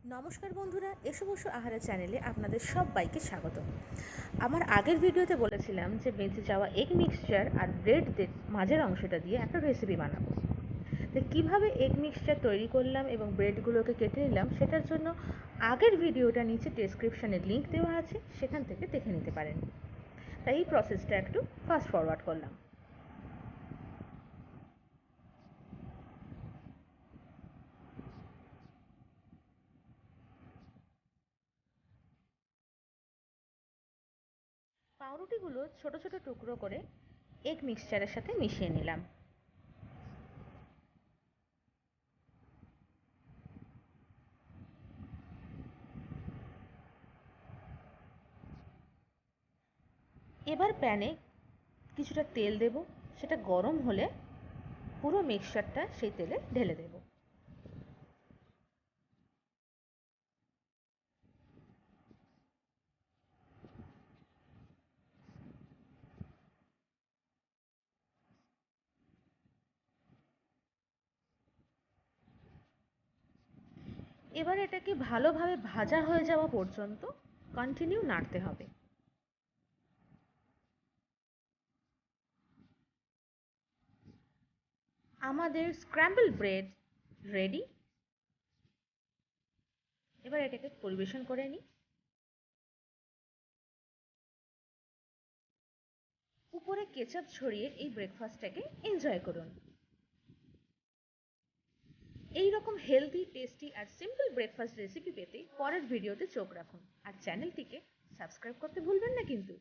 নমস্কার বন্ধুরা, এসোবোসো চ্যানেলে আপনাদের সবাইকে স্বাগত। আমার আগের ভিডিওতে বলেছিলাম যে বেঁচে যাওয়া এগ মিক্সচার আর ব্রেডদের মাঝের অংশটা দিয়ে একটা রেসিপি বানাবো। তো কীভাবে এগ মিক্সচার তৈরি করলাম এবং ব্রেডগুলোকে কেটে নিলাম সেটার জন্য আগের ভিডিওটা নিচে ডেসক্রিপশানে লিঙ্ক দেওয়া আছে, সেখান থেকে দেখে নিতে পারেন। তাই এই প্রসেসটা একটু ফাস্ট ফরওয়ার্ড করলাম। পাউরুটিগুলো ছোট ছোট টুকরো করে এগ মিক্সচারের সাথে মিশিয়ে নিলাম। এবার প্যানে কিছুটা তেল দেব, সেটা গরম হলে পুরো মিক্সচারটা সেই তেলে ঢেলে দেব। এবার এটাকে ভালোভাবে ভাজা হয়ে যাওয়া পর্যন্ত কন্টিনিউ নাড়তে হবে। আমাদের স্ক্র্যাম্বল ব্রেড রেডি। এবার এটাকে পরিবেশন করে নিই। উপরে কেচাপ ছড়িয়ে এই ব্রেকফাস্টটাকে এনজয় করুন। এই রকম হেলদি, টেস্টি আর সিম্পল ব্রেকফাস্ট রেসিপি পেতে পরের ভিডিওতে চোখ রাখুন আর চ্যানেলটিকে সাবস্ক্রাইব করতে ভুলবেন না কিন্তু।